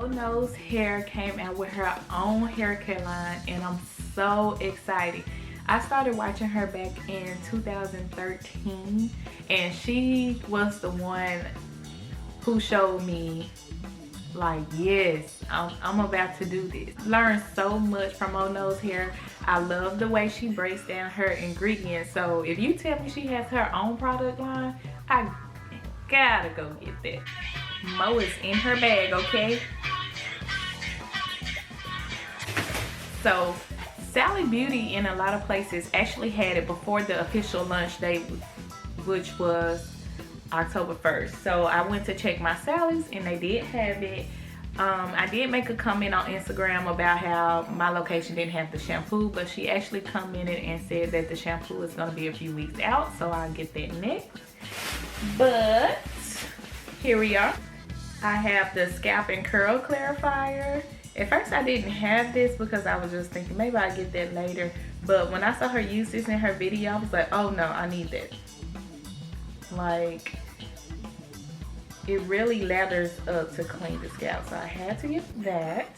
Mo Knows Hair came out with her own hair care line, and I'm so excited. I started watching her back in 2013, and she was the one who showed me, like, yes, I'm about to do this. Learned so much from Mo Knows Hair. I love the way she breaks down her ingredients. So if you tell me she has her own product line, I gotta go get that. Mo is in her bag, okay? So Sally Beauty in a lot of places actually had it before the official launch date, which was October 1st. So I went to check my Sally's and they did have it. I did make a comment on Instagram about how my location didn't have the shampoo, but she actually commented and said that the shampoo is going to be a few weeks out, so I'll get that next. But here we are. I have the Scalp and Curl Clarifier. At first I didn't have this because I was just thinking maybe I'll get that later, but when I saw her use this in her video, I was like, oh no, I need that. Like, it really lathers up to clean the scalp, so I had to get that.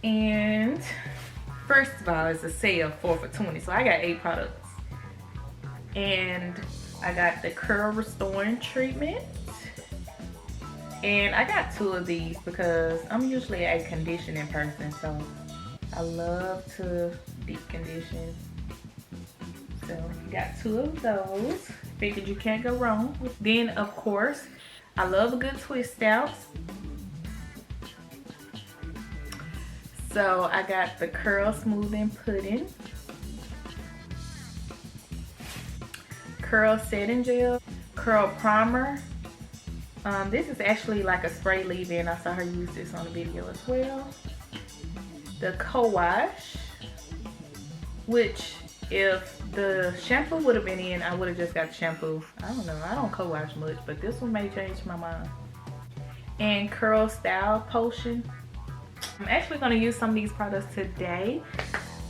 And first of all, it's a sale 4 for $20, so I got 8 products. And I got the curl restoring treatment, and I got 2 of these because I'm usually a conditioning person, so I love to deep condition. So got 2 of those. Figured you can't go wrong. Then of course, I love a good twist out. So I got the curl smoothing pudding, curl setting gel, curl primer. This is actually like a spray leave-in. I saw her use this on the video as well. The co-wash, which if the shampoo would have been in, I would have just got the shampoo. I don't know, I don't co-wash much, but this one may change my mind. And curl style potion. I'm actually going to use some of these products today.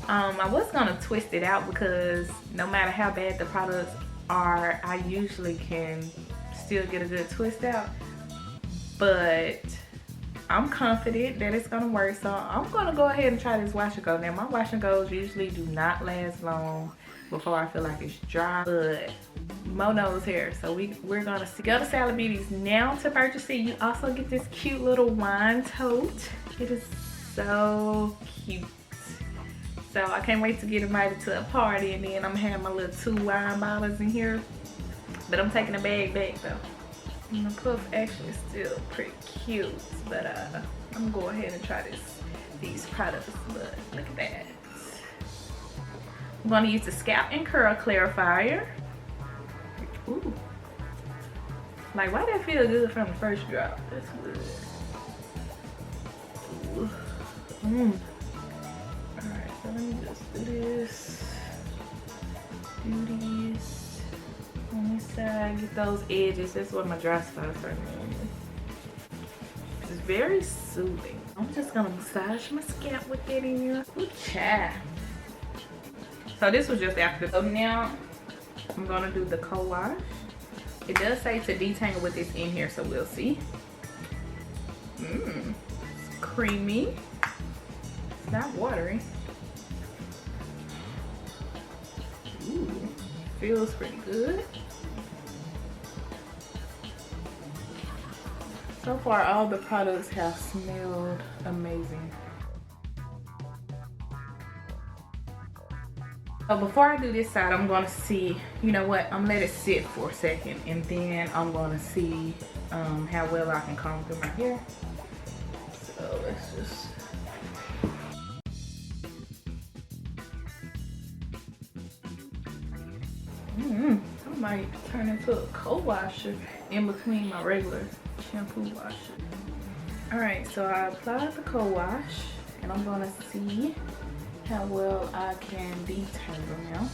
I was going to twist it out because no matter how bad the products are, I usually can still get a good twist out. But I'm confident that it's gonna work, so I'm gonna go ahead and try this wash and go. Now my wash and goes usually do not last long before I feel like it's dry, but Mo Knows Hair, so we're gonna see. Go to Sally Beauty's now to purchase it. You also get this cute little wine tote. It is so cute. So I can't wait to get invited to a party, and then I'm gonna have my little 2 wine bottles in here. But I'm taking the bag back though. And the puff actually is still pretty cute, but I'm gonna go ahead and try these products. But look at that. I'm gonna use the Scalp and Curl Clarifier. Ooh. Like, why did that feel good from the first drop? That's good. Ooh. Alright, so let me just do this. Do these. On this side, get those edges. That's what my dry spots are doing. It's very soothing. I'm just gonna massage my scalp with it in here. Ooh, child. So this was just after. So now I'm gonna do the co-wash. It does say to detangle with this in here, so we'll see. It's creamy. It's not watery. Ooh, feels pretty good. So far, all the products have smelled amazing. So before I do this side, I'm gonna see, you know what, I'm gonna let it sit for a second, and then I'm gonna see how well I can comb through my hair. So let's just. I might turn into a co-washer in between my regular shampoo washer. Alright, so I applied the co-wash, and I'm gonna see how well I can detangle now.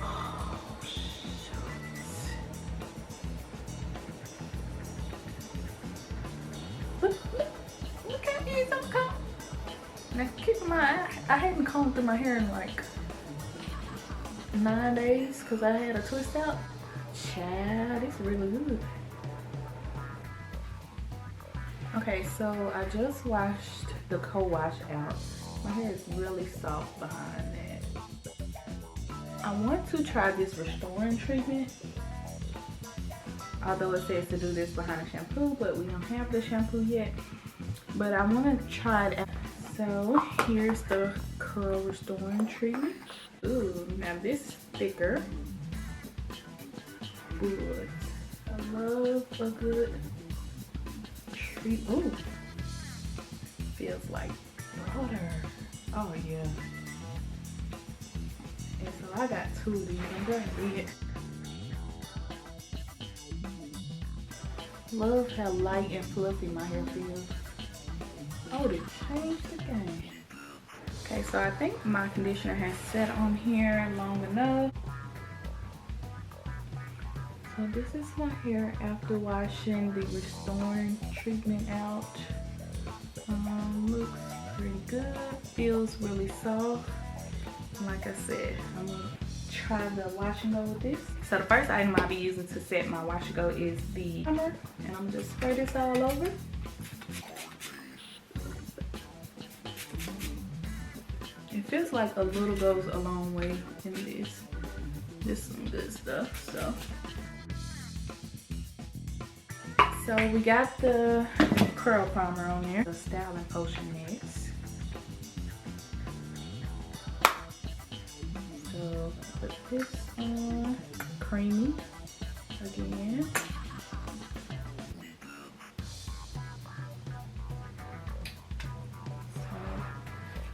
Oh, shucks. Look at me, it's uncombed. Now keep in mind, I hadn't combed through my hair in like 9 days because I had a twist out. Child, it's really good. Okay, so I just washed the co-wash out. My hair is really soft behind that. I want to try this restoring treatment. Although it says to do this behind the shampoo, but we don't have the shampoo yet. But I want to try it out. So here's the curl restoring treatment. Ooh, now this is thicker. Good. I love a good treat. Ooh, feels like butter. Oh yeah. And so I got 2 of these. I'm going to read it. Love how light and fluffy my hair feels. Oh, they changed the game. Okay, so I think my conditioner has set on here long enough. So this is my hair after washing the restoring treatment out. Looks pretty good. Feels really soft. Like I said, I'm gonna try the wash and go with this. So the first item I'll be using to set my wash and go is the primer, and I'm just spray this all over. It feels like a little goes a long way in this. This is some good stuff. So we got the curl primer on there. The styling potion next. So put this on. Creamy again. So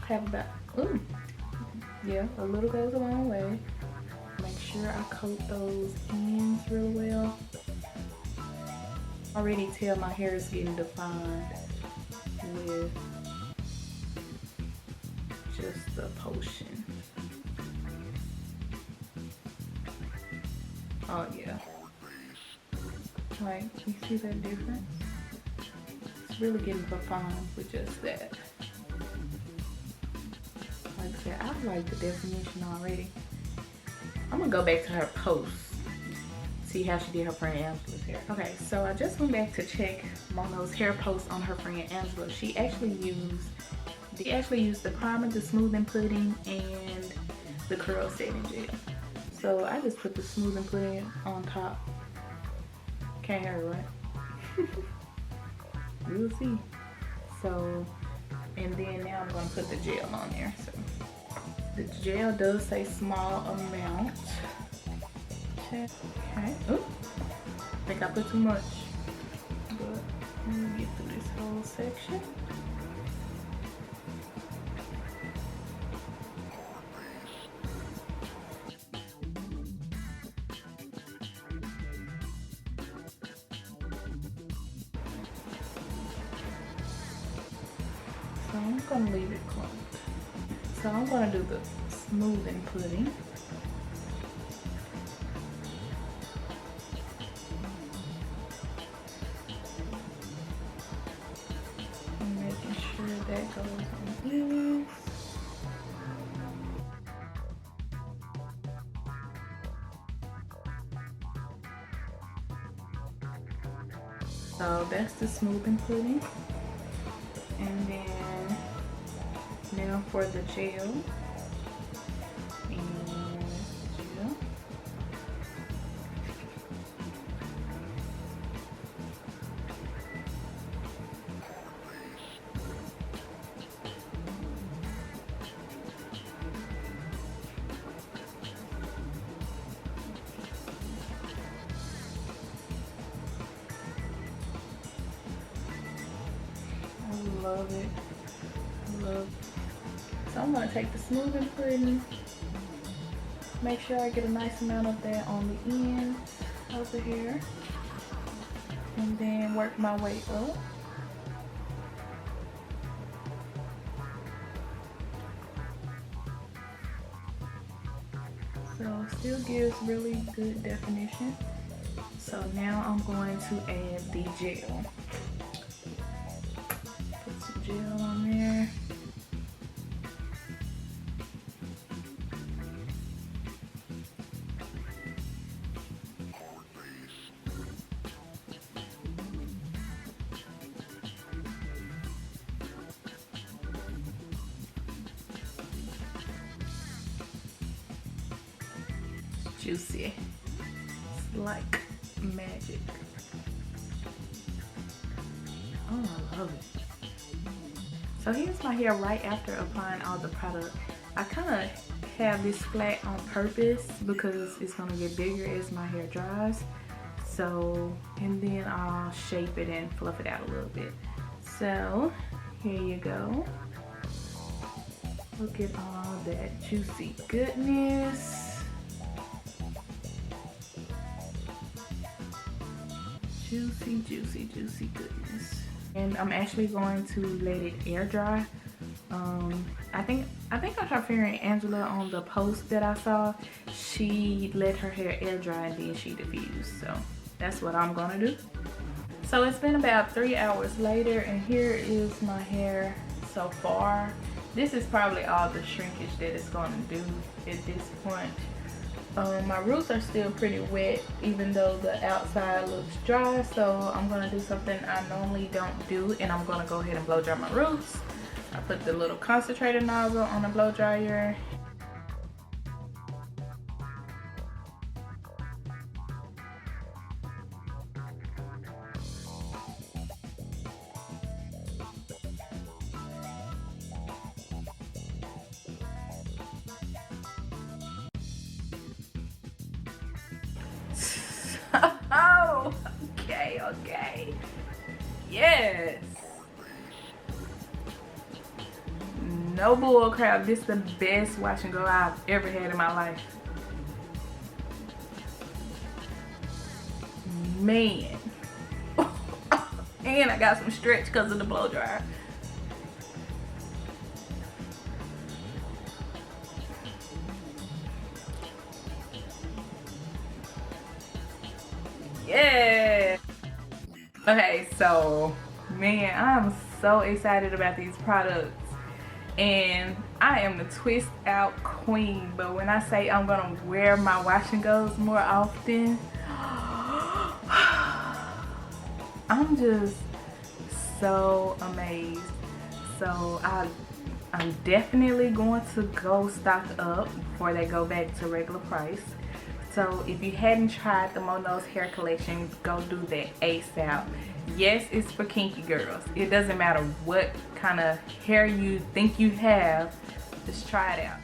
have about, ooh, yeah, a little goes a long way. Make sure I coat those ends real well. Already tell my hair is getting defined with just the potion. Oh yeah. Like, you see that difference? It's really getting defined with just that. Like I said, I like the definition already. I'm gonna go back to her post. See how she did her friend Angela's hair. Okay, so I just went back to check Mono's hair post on her friend Angela. She actually used the primer, the smoothing pudding, and the curl setting gel. So I just put the smoothing pudding on top. Can't hurt, right? We'll see. So, and then now I'm gonna put the gel on there. So the gel does say small amount. Okay. Ooh, I think I put too much. But let me get through this whole section. So I'm gonna leave it clumped. So I'm gonna do the smoothing pudding. I'm making sure that goes on in. So that's the smoothing pudding. And then now for the gel. I love it. So I'm gonna take the smoothing pudding, make sure I get a nice amount of that on the ends of the hair, and then work my way up. So it still gives really good definition. So now I'm going to add the gel. Put some gel on there. juicy. It's like magic. Oh, I love it. So here's my hair right after applying all the product. I kind of have this flat on purpose because it's gonna get bigger as my hair dries. So, and then I'll shape it and fluff it out a little bit. So, here you go. Look at all that juicy goodness. Juicy, juicy, juicy goodness. And I'm actually going to let it air dry. I think I tried figuring Angela on the post that I saw. She let her hair air dry and then she diffused. So that's what I'm gonna do. So it's been about 3 hours later, and here is my hair so far. This is probably all the shrinkage that it's gonna do at this point. My roots are still pretty wet, even though the outside looks dry. So I'm gonna do something I normally don't do, and I'm gonna go ahead and blow dry my roots. I put the little concentrator nozzle on the blow dryer. Oh, okay. Yes. No bull crap. This is the best wash and go I've ever had in my life. Man. And I got some stretch because of the blow dryer. Yeah. Okay, so man, I'm so excited about these products. And I am the twist out queen, but when I say I'm gonna wear my wash and goes more often, I'm just so amazed. So I'm definitely going to go stock up before they go back to regular price. So if you hadn't tried the Mono's hair collection, go do that ASAP. Yes, it's for kinky girls. It doesn't matter what kind of hair you think you have, just try it out.